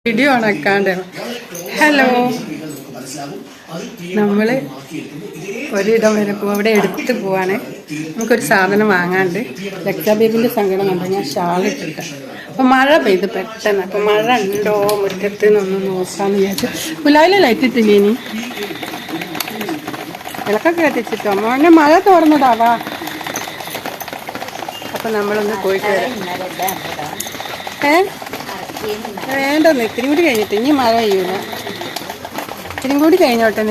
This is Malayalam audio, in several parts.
വീഡിയോ ഓണാക്കാണ്ട്. ഹലോ, നമ്മൾ ഒരിടം വരെ പോവാം. അവിടെ എടുത്ത് പോവാണ്. നമുക്കൊരു സാധനം വാങ്ങാണ്ട്. ലക്ഷാബേബിൻ്റെ സങ്കടം കണ്ടോ, ഞാൻ ഷാൾ ഇട്ടിട്ട്. അപ്പം മഴ പെയ്ത് പെട്ടെന്ന്. അപ്പം മഴ ഉണ്ടോ മുറ്റത്ത് നിന്നൊന്ന് നോക്കാമെന്ന് വിചാരിച്ചു. പുലായിലെ ലൈറ്റ് ഇട്ടില്ലേ ഇനി വിളക്കൊക്കെ കത്തിച്ചിട്ടോ. മോനെ മഴ തോർന്നതാവാ. അപ്പം നമ്മളൊന്ന് പോയിട്ട് വരാം. വേണ്ടെന്ന് ഇത്തിരി കൂടി കഴിഞ്ഞിട്ട്. ഇനി മഴ പെയ്യൂല. ഇത്തിരി കൂടി കഴിഞ്ഞോട്ടെ.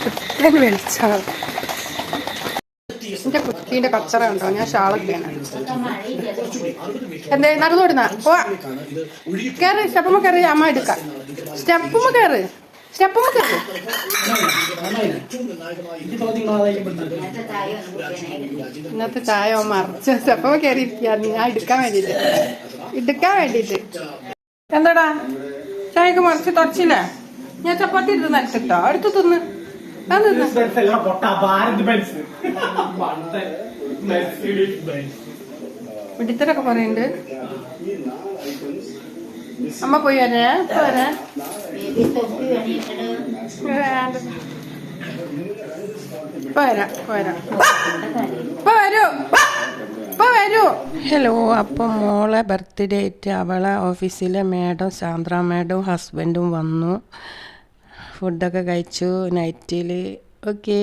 കുറ്റൻ വിളിച്ചോ. എൻ്റെ കുട്ടീൻ്റെ കച്ചറ ഉണ്ടോ? ഞാൻ ഷാളൊക്കെയാണ്. എന്തേ നടന്നോടുന്ന പോവാ. കയറ്, സ്റ്റെപ്പുമ്മ കയറി. അമ്മ എടുക്കാം. സ്റ്റെപ്പുമ്മ കയറ്, സ്റ്റെപ്പുമ്മ കയറ്. ഇന്നത്തെ ചായ മറിച്ച് സ്റ്റെപ്പുമ്മ കയറി ഇരിക്കുകയാണ്. ഞാൻ എടുക്കാൻ വേണ്ടിയിട്ട്. എന്താടാ ചായക്ക് മറിച്ച് തുടച്ചില്ലേ? ഞാൻ ചപ്പാത്തി എടുത്ത് നരച്ചിട്ടോ. അടുത്ത് തിന്ന്. പിടിത്തരൊക്കെ പറയുന്നുണ്ട്. അമ്മ പോയി വരാ. വരൂ. ഹലോ. അപ്പം മോളെ ബർത്ത്ഡേ ആയിട്ട് അവളെ ഓഫീസിലെ മാഡം സാന്ദ്ര മാഡവും ഹസ്ബൻഡും വന്നു. ഫുഡൊക്കെ കഴിച്ചു നൈറ്റിൽ. Okay,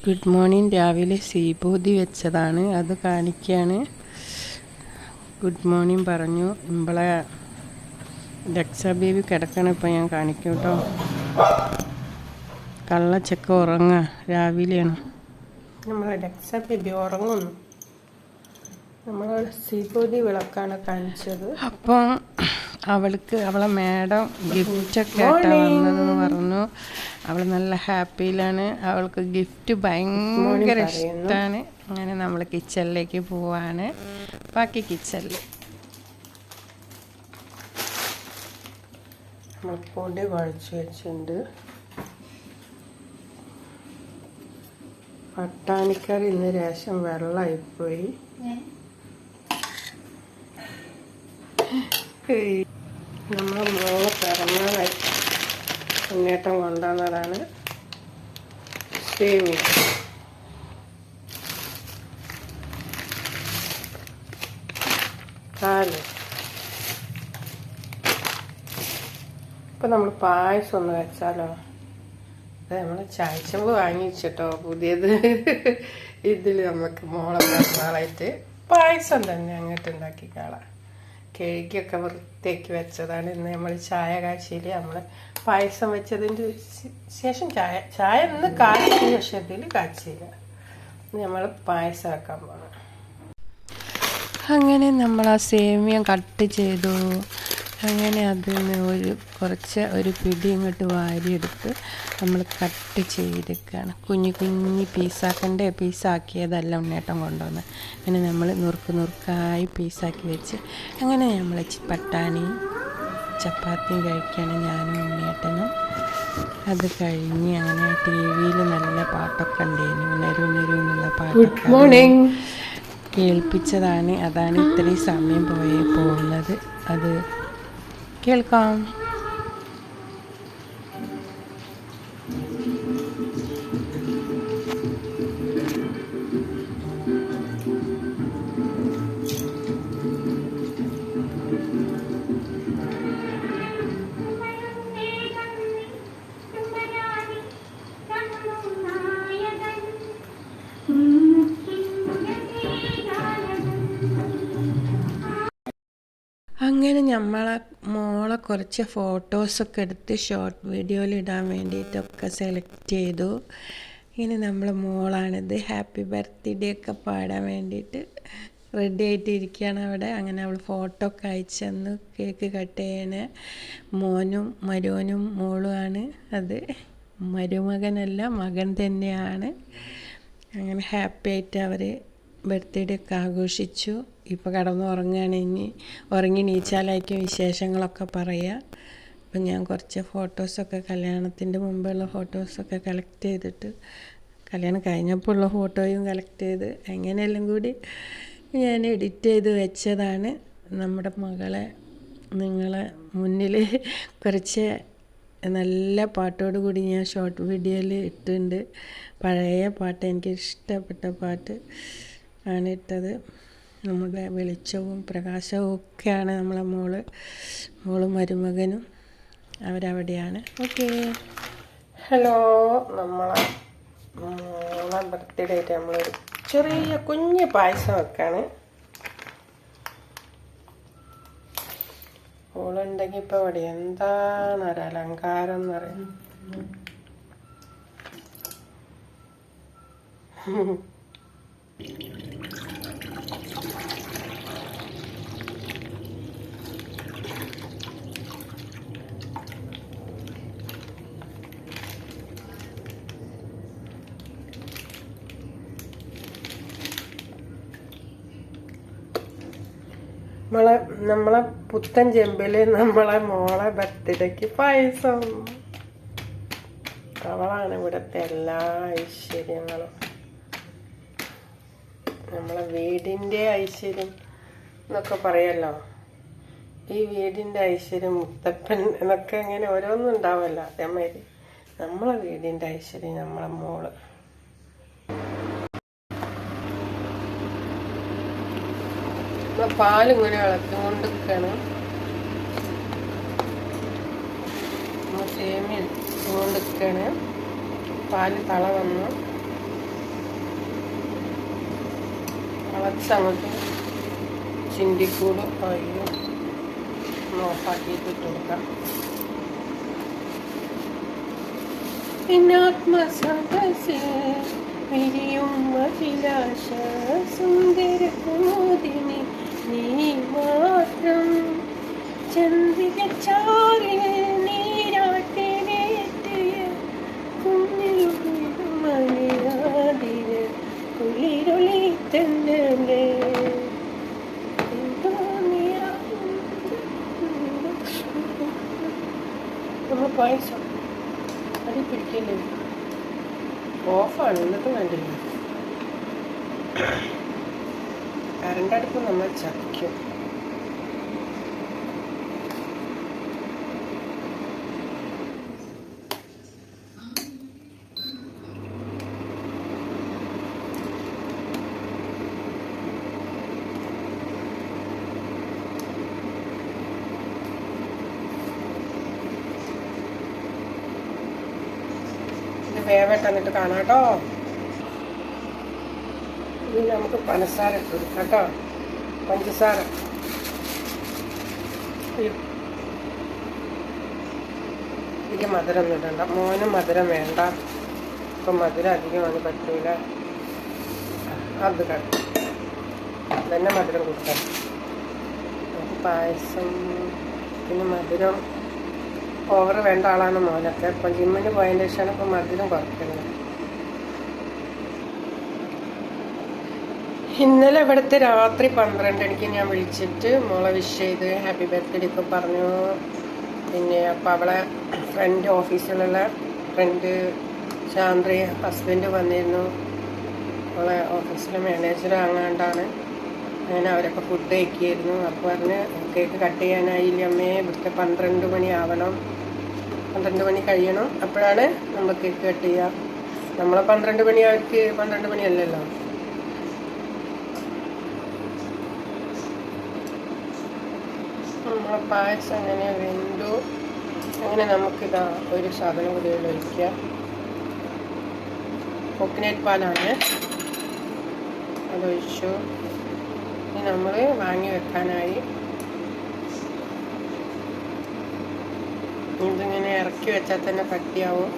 good morning. രാവിലെ സീബോധി വെച്ചതാണ്, അത് കാണിക്കുകയാണ്. ഗുഡ് മോർണിംഗ് പറഞ്ഞു. നമ്മളെ രക്ഷാ ബേബി കിടക്കണം. ഇപ്പം ഞാൻ കാണിക്കും കേട്ടോ. കള്ളച്ചക്ക ഉറങ്ങുക. രാവിലെയാണ് നമ്മളെ രക്ഷാ ബേബി ഉറങ്ങുന്നു. നമ്മൾ സീബോധി വിളക്കാണ് കാണിച്ചത്. അപ്പം അവളെ മാഡം ഗിഫ്റ്റൊക്കെ ആയിട്ടാണ് വന്നതെന്ന് പറഞ്ഞു. അവൾ നല്ല ഹാപ്പിയിലാണ്. അവൾക്ക് ഗിഫ്റ്റ് ഭയങ്കര ഇഷ്ടമാണ്. അങ്ങനെ നമ്മൾ കിച്ചണിലേക്ക് പോവാണ്. ബാക്കി കിച്ചണിൽ നമ്മൾ പൊടി കുഴച്ച് വെച്ചിട്ടുണ്ട്. പട്ടാണിക്കറി ഇന്ന് രേഷം വെള്ളമായിപ്പോയി. നമ്മളെ മോളെ പിറന്നാളായി മുന്നേറ്റം കൊണ്ടുവന്നതാണ് സേമിയ. പാല്. ഇപ്പം നമ്മൾ പായസം ഒന്ന് വെച്ചാലോ? അത് നമ്മൾ ചായച്ചമ്പ് വാങ്ങിച്ചിട്ടോ പുതിയത്. ഇതിൽ നമുക്ക് മോളെ പിറന്നാളായിട്ട് പായസം തന്നെ അങ്ങോട്ട് ഉണ്ടാക്കിക്കാളാം. കേക്കൊക്കെ വൃത്തിയാക്കി വെച്ചതാണ്. ഇന്ന് നമ്മൾ ചായ കാഴ്ചയിൽ നമ്മൾ പായസം വെച്ചതിൻ്റെ ശേഷം ചായ ഇന്ന് കാച്ചിയ ശേഷത്തിൽ കാച്ചില്ല. നമ്മൾ പായസം വെക്കാൻ പോകണം. അങ്ങനെ നമ്മൾ ആ സേമിയ കട്ട് ചെയ്തു. അങ്ങനെ അതിന് ഒരു പിടി ഇങ്ങോട്ട് വാരിയെടുത്ത് നമ്മൾ കട്ട് ചെയ്തെടുക്കുകയാണ്. കുഞ്ഞു പീസാക്കിയതല്ല ഉണ്ണേട്ടം കൊണ്ടുവന്ന്. അങ്ങനെ നമ്മൾ നുറുക്കായി പീസാക്കി വെച്ച് അങ്ങനെ നമ്മൾ പട്ടാണി ചപ്പാത്തിയും കഴിക്കുകയാണ് ഞാനും ഉണ്ണേട്ടനും. അത് കഴിഞ്ഞ് അങ്ങനെ ടി വിയിൽ നല്ല പാട്ടൊക്കെ ഉണ്ടായിരുന്നു. ഉണരു എന്നുള്ള പാട്ടൊക്കെ കേൾപ്പിച്ചതാണ്. അതാണ് ഇത്രയും സമയം പോകുന്നത്. അത് കേൾക്കാം. അങ്ങനെ നമ്മളെ മോളെ കുറച്ച് ഫോട്ടോസൊക്കെ എടുത്ത് ഷോർട്ട് വീഡിയോയിൽ ഇടാൻ വേണ്ടിയിട്ടൊക്കെ സെലക്ട് ചെയ്തു. ഇനി നമ്മളെ മോളാണിത്. ഹാപ്പി ബർത്ത്ഡേ ഒക്കെ പാടാൻ വേണ്ടിയിട്ട് റെഡി ആയിട്ട് ഇരിക്കുകയാണ് അവിടെ. അങ്ങനെ അവൾ ഫോട്ടോ ഒക്കെ അയച്ചെന്ന്. കേക്ക് കട്ട് ചെയ്യാൻ മോനും മരുവനും മോളുമാണ്. അത് മരുമകനല്ല, മകൻ തന്നെയാണ്. അങ്ങനെ ഹാപ്പി ആയിട്ട് അവർ ബർത്ത്ഡേ ഒക്കെ ആഘോഷിച്ചു. ഇപ്പോൾ കിടന്നുറങ്ങുകയാണ്. ഇനി ഉറങ്ങി നീച്ചാലായിരിക്കും വിശേഷങ്ങളൊക്കെ പറയുക. അപ്പം ഞാൻ കുറച്ച് ഫോട്ടോസൊക്കെ കല്യാണത്തിൻ്റെ മുമ്പുള്ള ഫോട്ടോസൊക്കെ കളക്ട് ചെയ്തിട്ട് കല്യാണം കഴിഞ്ഞപ്പോൾ ഉള്ള ഫോട്ടോയും കളക്ട് ചെയ്ത് എങ്ങനെയെല്ലാം കൂടി ഞാൻ എഡിറ്റ് ചെയ്ത് വെച്ചതാണ്. നമ്മുടെ മകളെ നിങ്ങളെ മുന്നിൽ കുറച്ച് നല്ല പാട്ടോട് കൂടി ഞാൻ ഷോർട്ട് വീഡിയോയിൽ ഇട്ടിട്ടുണ്ട്. പഴയ പാട്ട്, എനിക്ക് ഇഷ്ടപ്പെട്ട പാട്ട് ആണ് ഇട്ടത്. നമ്മുടെ വെളിച്ചവും പ്രകാശവും ഒക്കെയാണ് നമ്മളെ മോളും മരുമകനും അവരവിടെയാണ്. Okay, hello. നമ്മളെ ബർത്ത്ഡേ ആയിട്ട് നമ്മളൊരു ചെറിയ കുഞ്ഞ് പായസം വെക്കാണ്. ഓളുണ്ടെങ്കിൽ ഇപ്പോൾ ഇവിടെ എന്താണ് ഒരു അലങ്കാരം എന്ന് പറയുന്നത്. നമ്മളെ പുത്തൻ ചെമ്പിൽ നമ്മളെ മോളെ ബർത്ത്ഡേക്ക് പായസം. അവളാണ് ഇവിടുത്തെ എല്ലാ ഐശ്വര്യങ്ങളും. നമ്മളെ വീടിൻ്റെ ഐശ്വര്യം എന്നൊക്കെ പറയല്ലോ. ഈ വീടിൻ്റെ ഐശ്വര്യം മുത്തപ്പൻ എന്നൊക്കെ ഇങ്ങനെ ഓരോന്നും ഉണ്ടാവുമല്ലോ. അതേമാതിരി നമ്മളെ വീടിൻ്റെ ഐശ്വര്യം നമ്മളെ മോള്. പാലിങ്ങനെ ഇളക്കിക്കൊണ്ടിരിക്കുകയാണ്. സേമിയ ഇട്ടുകൊണ്ടിരിക്കുകയാണ്. പാല് തള വന്നു തിളച്ചങ്ങോട്ട് ചിന്തിക്കൂട്. അയ്യോ, ഓഫാക്കിയിട്ട് ഇട്ട് കൊടുക്കാം. ആത്മസദസ്സിൽ വിരിയും അഭിലാഷ സുന്ദര മോദിനി നീ മാത്രം. ചന്ദ്രിക ചാറിൽ നീരാട്ടിനേറ്റിയ കുഞ്ഞിരുമണിയാതിര കുളിരൊളി തന്നെ. നമ്മൾ പായസം അടി പിടിക്കല്ലേ. ഓഫാണ്, എന്നിട്ട് വേണ്ടില്ല. കറണ്ട് അടുപ്പ് നമ്മൾ ചതിക്കും. വേവട്ടെ, എന്നിട്ട് കാണാം കേട്ടോ. ഇനി നമുക്ക് പഞ്ചസാര ഇട്ട് കൊടുക്കാം കേട്ടോ. പഞ്ചസാര ഇതിൽ മധുരം ഒന്നും ഇടണ്ട. മോനും മധുരം വേണ്ട. ഇപ്പം മധുരം അധികമാണ് പറ്റൂല. അത് തന്നെ മധുരം കൊടുക്കാം. നമുക്ക് പായസം പിന്നെ മധുരം ഓവർ വേണ്ട ആളാണ് മോനൊക്കെ. ഇപ്പം ജിമ്മിന് പോയതിൻ്റെ ശേഷമാണ് ഇപ്പം മധുരം കുറയ്ക്കുന്നത്. ഇന്നലെ ഇവിടുത്തെ രാത്രി 12 മണിക്ക് ഞാൻ വിളിച്ചിട്ട് മോളെ വിഷ് ചെയ്ത് ഹാപ്പി ബർത്ത്ഡേ ഒക്കെ പറഞ്ഞു. പിന്നെ അപ്പം അവളെ ഫ്രണ്ട്, ഓഫീസിലുള്ള ഫ്രണ്ട് ചാന്ദ്രി ഹസ്ബൻഡ് വന്നിരുന്നു. അവളെ ഓഫീസിലെ മാനേജർ അങ്ങാണ്ടാണ്. അങ്ങനെ അവരൊക്കെ ഫുഡ് കഴിക്കുകയായിരുന്നു. അപ്പോൾ പറഞ്ഞ് കേക്ക് കട്ട് ചെയ്യാനായില്ല അമ്മേ, ഇവിടുത്തെ 12 മണി ആവണം, 12 മണി കഴിയണം, അപ്പോഴാണ് നമ്മൾ കേക്ക് കട്ട് ചെയ്യുക. നമ്മളെ 12 മണി, അവർക്ക് 12 മണിയല്ലല്ലോ. നമ്മളെ പായസം അങ്ങനെ വെന്തു. അങ്ങനെ നമുക്കിതാ ഒരു സാധനം കൂടി ഒഴിക്കുക. കോക്കനട്ട് പാലാണ്, അതൊഴിച്ചു. ഇനി നമ്മൾ വാങ്ങി വെക്കാനായി ഇതിങ്ങനെ ഇറക്കി വെച്ചാൽ തന്നെ കട്ടിയാവും.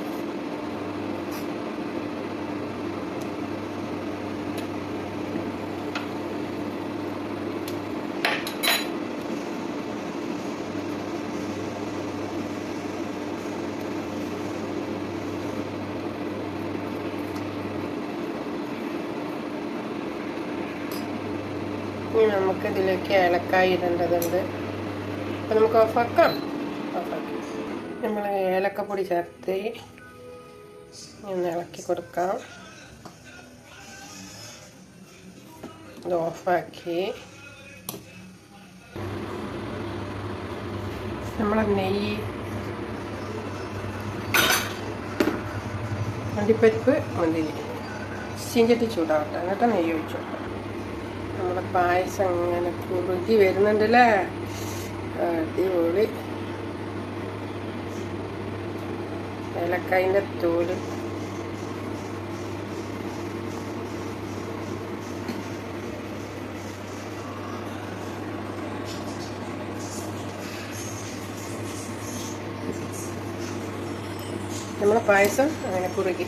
ഇനി നമുക്ക് ഇതിലേക്ക് ഏലക്കായ ഇടേണ്ടതുണ്ട്. അപ്പം നമുക്ക് ഓഫാക്കാം. നമ്മൾ ഏലക്കപ്പൊടി ചേർത്ത് ഒന്ന് ഇളക്കി കൊടുക്കാം. ഇത് ഓഫാക്കി നമ്മളെ നെയ്യ്, അണ്ടിപ്പരിപ്പ്, മുന്തിരി ചീഞ്ചട്ടി ചൂടാവട്ടെ, എന്നിട്ട് നെയ്യ് ഒഴിച്ചു കൊടുക്കാം. നമ്മുടെ പായസം ഇങ്ങനെ കുറുകി വരുന്നുണ്ടല്ലേ, അടിപൊളി. ഏലക്കായിൻ്റെ തോല് നമ്മളെ പായസം അങ്ങനെ കുറുകി.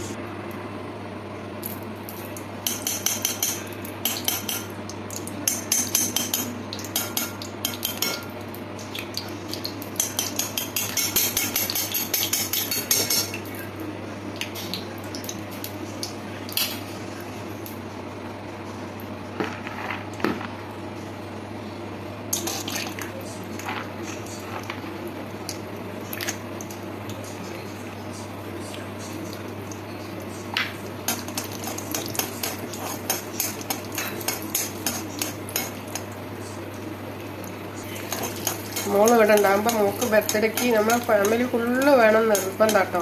മോള് ഇവിടെ ഉണ്ടാകുമ്പോൾ മോൾക്ക് ബർത്ത്ഡേക്ക് നമ്മളെ ഫാമിലി ഫുള്ള് വേണം നിർബന്ധം കേട്ടോ.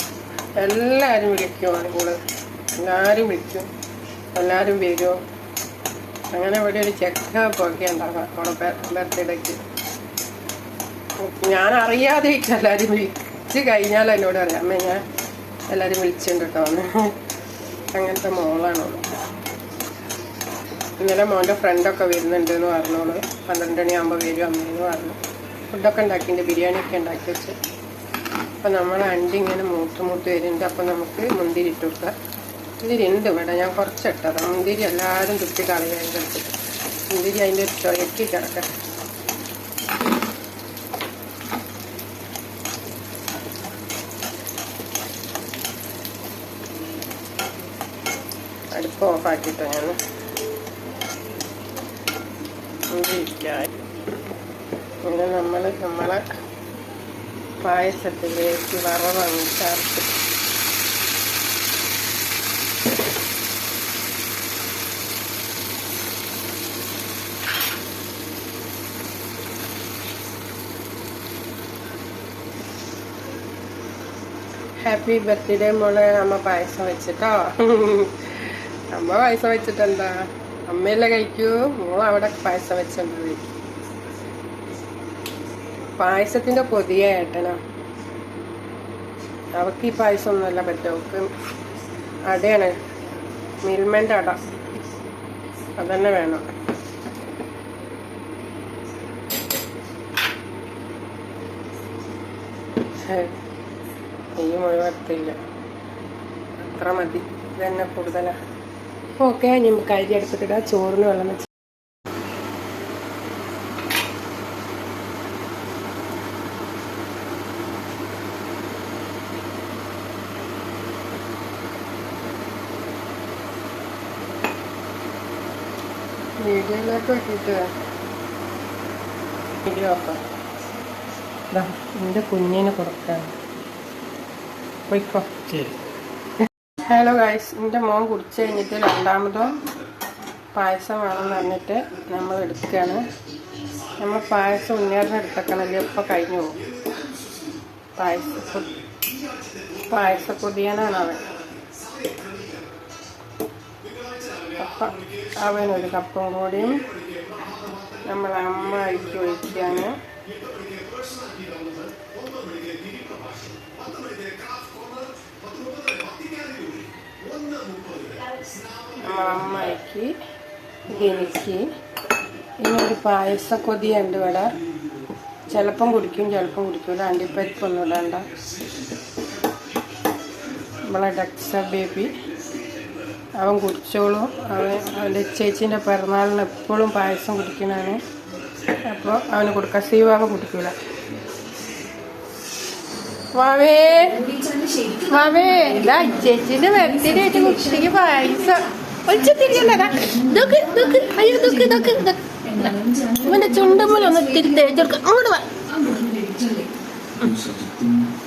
എല്ലാവരും വിളിക്കും, മോള് എല്ലാവരും വിളിക്കും, എല്ലാവരും വരും. അങ്ങനെ ഇവിടെ ഒരു ചെക്കപ്പൊക്കെ ഉണ്ടാകാം അവളെ ബർത്ത്ഡേക്ക്. ഞാൻ അറിയാതെ എല്ലാവരും വിളിച്ച് കഴിഞ്ഞാൽ എന്നോട് അറിയാം, അമ്മ ഞാൻ എല്ലാവരും വിളിച്ചിട്ടുണ്ട് കേട്ടോ എന്ന്. അങ്ങനത്തെ മോളാണോളൂ. ഇന്നലെ മോൻ്റെ ഫ്രണ്ടൊക്കെ വരുന്നുണ്ടെന്ന് പറഞ്ഞോളൂ. 12 മണിയാകുമ്പോൾ വരും അമ്മയെന്ന് പറഞ്ഞു. ഫുഡൊക്കെ ഉണ്ടാക്കിയിട്ടുണ്ട്, ബിരിയാണിയൊക്കെ ഉണ്ടാക്കി വെച്ച്. അപ്പം നമ്മൾ അണ്ടി ഇങ്ങനെ മൂത്ത് വരുന്നുണ്ട്. അപ്പം നമുക്ക് മുന്തിരി ഇട്ട് കൊടുക്കുക. മുന്തിരി ഉണ്ട് ഇവിടെ, ഞാൻ കുറച്ചിട്ടതാണ്. മുന്തിരി എല്ലാവരും തുപ്പി കളയാൻ എടുത്തിട്ട് മുന്തിരി അതിൻ്റെ ഒരു ചുഴക്കി കിടക്കാം. അടുപ്പ് ഓഫാക്കിയിട്ടോ ഞാൻ മുന്തിരിക്കായി. ഇങ്ങനെ നമ്മളെ പായസത്തിലേക്ക് വറവങ്ങ് ചേർത്ത് ഹാപ്പി ബർത്ത്ഡേ മോളെ. അമ്മ പായസം വെച്ചിട്ടോ. അമ്മ പായസം വെച്ചിട്ടെന്താ, അമ്മയല്ലേ കഴിക്കൂ, മോളവിടെ പായസം വെച്ചോണ്ട് പോയി. പായസത്തിൻ്റെ പൊതിയ ഏട്ടനാ. അവൾക്ക് ഈ പായസം ഒന്നുമല്ല പറ്റും, അവൾക്ക് അടയാണ്, മിൽമൻ്റെ അട, അതന്നെ വേണം. നെയ്യ് മുഴുവത്തില്ല, അത്ര മതി, ഇതന്നെ കൂടുതലാണ്. ഓക്കെ, നമുക്ക് അരി എടുത്തിട്ടിടാം. ചോറിന് വെള്ളം വെച്ച് വീഡിയോയിലേക്ക് വെച്ചിട്ട് വീഡിയോ ആക്കാം. എൻ്റെ കുഞ്ഞിന് കൊടുക്കാൻ പോയിക്കോ. ഹലോ ഗൈസ്, എൻ്റെ മോൻ കുടിച്ച് കഴിഞ്ഞിട്ട് രണ്ടാമതും പായസം വേണമെന്ന് പറഞ്ഞിട്ട് നമ്മൾ എടുക്കുകയാണ്. നമ്മൾ പായസം ഉന്നേറിന് എടുത്തേക്കണല്ലേ, ഇപ്പോൾ കഴിഞ്ഞു പോകും. പായസപ്പൊടിയാനാണ് അവൻ. അപ്പം അവനൊരു കപ്പും കൂടിയും നമ്മൾ അമ്മ അഴിക്ക് ഒഴിക്കുകയാണ്. നമ്മളമ്മയ്ക്ക് എനിക്ക് ഇനിയൊരു പായസ കൊതിയുണ്ട് ഇവിടെ. ചിലപ്പം കുടിക്കും, ചിലപ്പം കുടിക്കില്ല. അണ്ടിപ്പരിപ്പൊന്നും ഇടണ്ട. നമ്മളെ ഡക്സ ബേബി അവൻ കുടിച്ചോളും. അവൻ്റെ ചേച്ചീൻ്റെ പിറന്നാളിന് എപ്പോഴും പായസം കുടിക്കണതാണ്. അപ്പോൾ അവന് കൊടുക്കാം. സീവാവ കുടിക്കില്ല. വാവേ വാവേ, ഇതാ ചേച്ചിൻ്റെ ബർത്ത്ഡേയായിട്ട് കുട്ടിക്ക് പായസം ഒഴിച്ചിട്ടിരിക്കണ്ടതാ. ഇവന്റെ ചുണ്ടുമ്പോൾ ഒന്ന് ഇത്തിരി തേച്ചെടുക്ക. അങ്ങോട്ട് വാ,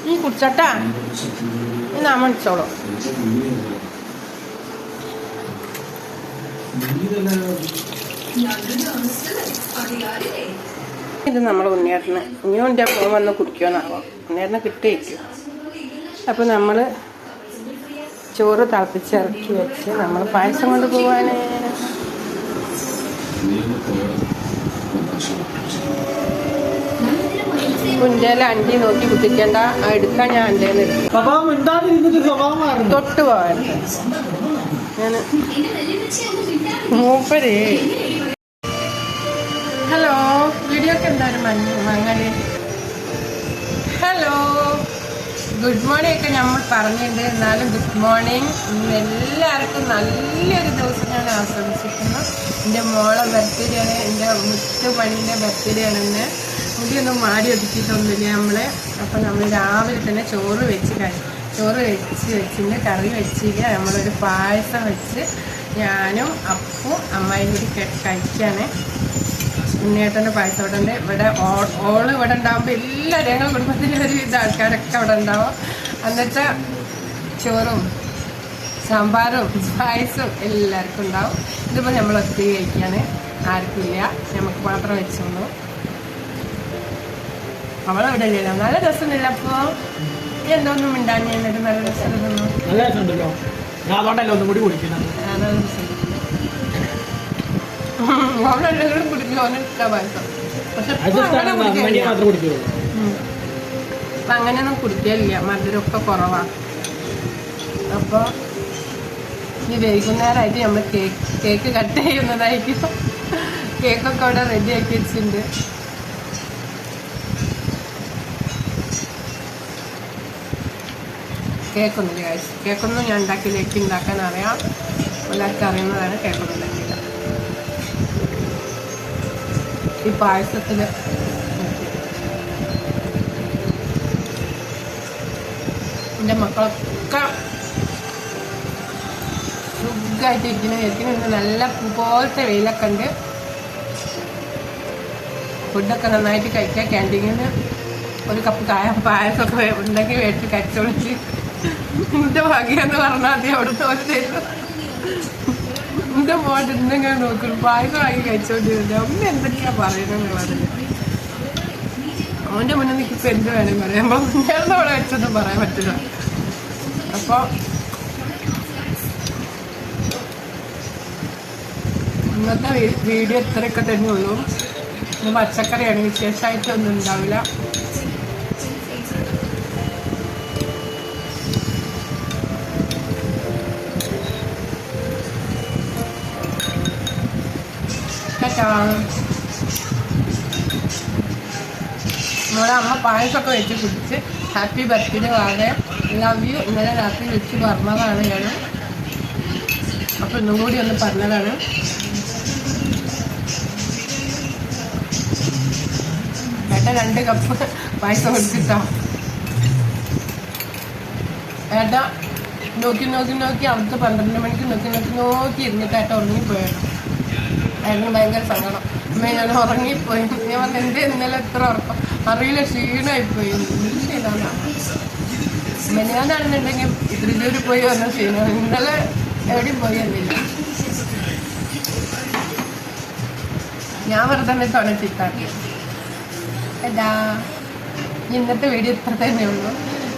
നീ കുടിച്ചട്ടാ, എന്നാ മണിച്ചോളൂ. ഇത് നമ്മൾ ഉണ്ണിയേട്ടന് ഇനിയും ഫോൺ വന്ന് കുടിക്കുമെന്നാവും. ഉണ്ണിയേട്ടന് കിട്ടിയിരിക്കും. അപ്പോൾ നമ്മൾ ചോറ് തിളപ്പിച്ചിറക്കി വെച്ച് നമ്മൾ പായസം കൊണ്ട് പോവാനേ. കുഞ്ചേല അണ്ടി നോക്കി കുത്തിക്കേണ്ട, എടുക്കാൻ ഞാൻ എൻ്റെ തൊട്ട് പോകാൻ ഞാൻ മൂപ്പര്. ഹലോ, വീഡിയോ ഒക്കെ എന്തായാലും മങ്ങല്. ഹലോ, ഗുഡ് മോർണിംഗ് ഒക്കെ നമ്മൾ പറഞ്ഞിട്ടുണ്ട്. എന്നാലും ഗുഡ് മോർണിംഗ്. എല്ലാവർക്കും നല്ലൊരു ദിവസം ഞാൻ ആസ്വദിച്ചിരിക്കുന്നു. എൻ്റെ മോളെ ബർത്ത്ഡേ ആണ്, എൻ്റെ മുത്തുമണീൻ്റെ ബർത്ത്ഡേ ആണ്. ഇന്ന് മുടിയൊന്നും മാടി ഒതുക്കിയിട്ടൊന്നുമില്ല നമ്മളെ. അപ്പം നമ്മൾ രാവിലെ തന്നെ ചോറ് വെച്ചിട്ട് കറി വെച്ചില്ല. നമ്മളൊരു പായസം വെച്ച് ഞാനും അപ്പും അമ്മായിയും കൂടി കഴിക്കാണ്. ഉണ്ണിയേട്ടൻ്റെ പായസം ഇവിടെ ഉണ്ട്. ഇവിടെ ഓള് ഇവിടെ ഉണ്ടാകുമ്പോൾ എല്ലാവരും ഞങ്ങൾ കുടുംബത്തിലെ ഒരു വിധ ആൾക്കാരൊക്കെ അവിടെ ഉണ്ടാവും. എന്നിട്ട് ചോറും സാമ്പാറും പായസവും എല്ലാവർക്കും ഉണ്ടാവും. ഇതിപ്പോൾ നമ്മൾ ഒത്തിരി കഴിക്കാണ്, ആർക്കില്ല, നമുക്ക് മാത്രം വെച്ചോളൂ. അവളവിടെ ഇല്ലല്ലോ, നല്ല രസമില്ല. അപ്പോൾ എന്തോന്നും മിണ്ടാൻ എന്നിട്ട് നല്ല രസം തോന്നുന്നു. നല്ല രസമുണ്ടല്ലോ, നല്ല രസം. അവളെല്ലാവരും കുടിക്കും, അവന് ഇഷ്ടമാണ് പായസം. പക്ഷെ അപ്പം അങ്ങനെയൊന്നും കുടിക്കലില്ല, മധുരമൊക്കെ കുറവാണ്. അപ്പോൾ ഈ വൈകുന്നേരമായിട്ട് നമ്മൾ കേക്ക് കട്ട് ചെയ്യുന്നതായിരിക്കും. കേക്കൊക്കെ അവിടെ റെഡിയാക്കി വെച്ചിട്ടുണ്ട്. കേക്കൊന്നും ഞാൻ കേക്ക് ഉണ്ടാക്കാൻ അറിയാം, എല്ലാവർക്കും അറിയുന്നതാണ്. കേക്കൊന്നും ഉണ്ടാക്കില്ല. ഈ പായസത്തിൽ എൻ്റെ മക്കളൊക്കെ സുഖമായിട്ട് ഇരിക്കുന്ന നല്ല പോലത്തെ വെയിലൊക്കെ ഉണ്ട്. ഫുഡൊക്കെ നന്നായിട്ട് കഴിക്കുക. ക്യാൻറ്റീനിൽ ഒരു കപ്പ് പായസമൊക്കെ ഉണ്ടെങ്കിൽ മേടിച്ച് കഴിച്ചോളിച്ച് എൻ്റെ ഭാഗ്യം എന്ന് പറഞ്ഞാൽ മതി. അവിടുത്തെ ഒരു തരും എൻ്റെ മോട്ട് ഇന്നെങ്ങനെ നോക്കും പായസം വാങ്ങി കഴിച്ചോണ്ടിരുന്നത്. അമ്മ എന്തൊക്കെയാ പറയുന്നത്. അവൻ്റെ മുന്നിൽ നിൽക്കിപ്പോൾ എന്ത് വേണമെങ്കിൽ പറയാം. നമ്മൾ മുന്നേറുന്ന അവിടെ വെച്ചൊന്നും പറയാൻ പറ്റില്ല. അപ്പോൾ ഇന്നത്തെ വീഡിയോ ഇത്രയൊക്കെ തന്നെ ഉള്ളൂ. ഇന്ന് പച്ചക്കറിയാണ്, വിശേഷമായിട്ടൊന്നും ഉണ്ടാവില്ല. നമ്മുടെ അമ്മ പായസമൊക്കെ വെച്ച് കുടിച്ച് ഹാപ്പി ബർത്ത്ഡേ വാങ്ങേ, ലവ് യു ഇന്നലെ രാത്രി വെച്ച് പറഞ്ഞതാണ് ഞാൻ. അപ്പോൾ ഇന്നും കൂടി ഒന്ന് പറഞ്ഞതാണ്. ഏട്ടാ 2 കപ്പ് പായസം കുടിച്ചിട്ടാ. ഏട്ടാ നോക്കി അവിടുത്തെ 12 മണിക്ക് നോക്കി ഇരുന്നിട്ട് ഏട്ട ഉറങ്ങിപ്പോയാണ്. ഏട്ടന് ഭയങ്കര സങ്കടം. അമ്മ ഞാൻ ഉറങ്ങിപ്പോയി. ഞാൻ പറഞ്ഞ എൻ്റെ ഇന്നലെ എത്ര ഉറക്കം അറിയില്ല, ക്ഷീണമായിപ്പോയി. ക്ഷീണമാണ്. മെനിയാന്നാണെന്നുണ്ടെങ്കിൽ തൃശ്ശൂർ പോയി വന്ന ക്ഷീണമാണ്. ഇന്നലെ എവിടെയും പോയി എന്നില്ല. ഞാൻ വെറുതെ തുണച്ചിട്ടാക്കി. ഏതാ ഇന്നത്തെ വീഡിയോ ഇത്ര തന്നെ ഉള്ളൂ.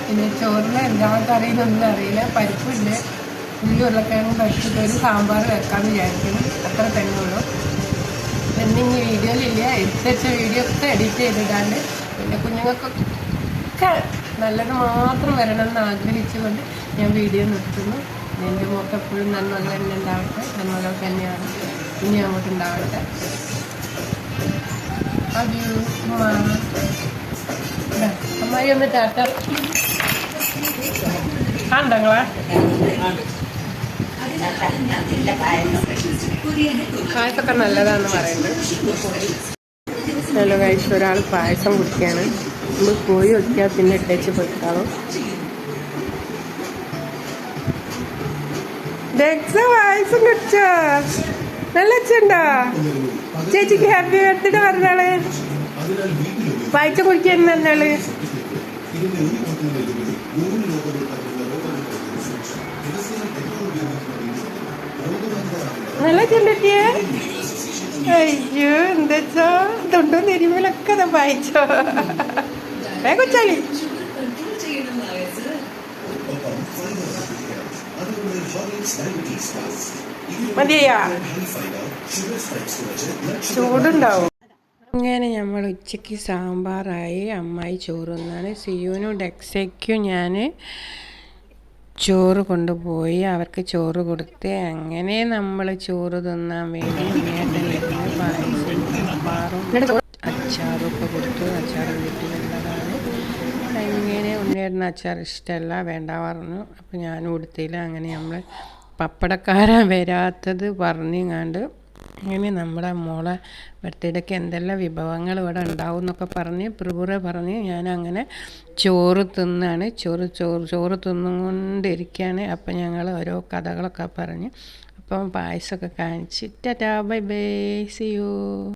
പിന്നെ ചോറിന് എന്താ കറിയെന്നൊന്നും അറിയില്ല. പരിപ്പില്ല, ഉരുളക്കിഴങ്ങും പരിപ്പിട്ട് ഒരു സാമ്പാർ വെക്കാമെന്ന് വിചാരിക്കണം. അത്ര തന്നെ ഉള്ളൂ. പിന്നെ ഈ വീഡിയോയിലില്ല, എടുത്തുവെച്ച വീഡിയോ ഒക്കെ എഡിറ്റ് ചെയ്തിട്ടാണ്ട്. പിന്നെ കുഞ്ഞുങ്ങൾക്കൊക്കെ നല്ലത് മാത്രം വരണമെന്ന് ആഗ്രഹിച്ചുകൊണ്ട് ഞാൻ വീഡിയോ നിർത്തുന്നു. എൻ്റെ മോൾക്ക് എപ്പോഴും നന്മകൾ തന്നെ ഉണ്ടാവട്ടെ, നന്മകൾ തന്നെയാണ് ഇനി അങ്ങോട്ട് ഉണ്ടാവട്ടെ. അമ്മായി ഒന്ന് ടാറ്റ കണ്ടങ്ങളെ. പായസമൊക്കെ നല്ലതാണെന്ന് പറയുന്നത്. ഹലോ ഗൈസ്, ഒരാൾ പായസം കുടിക്കുകയാണ്. നമ്മൾ കോഴി വെക്കുക, പിന്നെ ഇട്ടേച്ച് പൊയ്ക്കാളും. പായസം കുടിച്ചോ? നല്ല അച്ഛണ്ടാ? ചേച്ചിക്ക് ഹാപ്പി ബർത്ത്ഡേ പറഞ്ഞാള്. പായസം കുടിക്കാൻ എന്നാള് നല്ല ചെണ്ടിട്ടിയേ. അയ്യോ എന്താ തൊണ്ടും തിരുമലൊക്കെ വായിച്ചോ കൊച്ചാളി മതിയാ ചൂടുണ്ടാവും. അങ്ങനെ നമ്മൾ ഉച്ചയ്ക്ക് സാമ്പാറായി, അമ്മായി ചോറ് തിന്നാണ്. സിയുനും ഡെക്സയ്ക്കും ഞാൻ ചോറ് കൊണ്ടുപോയി, അവർക്ക് ചോറ് കൊടുത്ത് അങ്ങനെ നമ്മൾ ചോറ് തിന്നാൻ വേണ്ടി ഉണ്ണിയേട്ടനിരുന്ന് പായസം സാമ്പാറും അച്ചാറും ഒക്കെ കൊടുത്തു. അച്ചാർ വീട്ടിലുള്ളതാണ്. അങ്ങനെ ഉണ്ണിയേട്ടന് അച്ചാർ ഇഷ്ടമല്ല, വേണ്ട പറഞ്ഞു. അപ്പോൾ ഞാനും കൊടുത്തില്ല. അങ്ങനെ നമ്മൾ പപ്പടക്കാരൻ വരാത്തത് പറഞ്ഞങ്ങാണ്ട് അങ്ങനെ നമ്മളെ മോളെ ബർത്ത്ഡേക്ക് എന്തെല്ലാം വിഭവങ്ങൾ ഇവിടെ ഉണ്ടാവും എന്നൊക്കെ പറഞ്ഞ് പ്രിപുറ പറഞ്ഞ് ഞാനങ്ങനെ ചോറ് തിന്നാണ്. ചോറ് തിന്നുകൊണ്ടിരിക്കുകയാണ്. അപ്പം ഞങ്ങൾ ഓരോ കഥകളൊക്കെ പറഞ്ഞ് അപ്പം പായസമൊക്കെ കാണിച്ച് ta ta bye bye see U.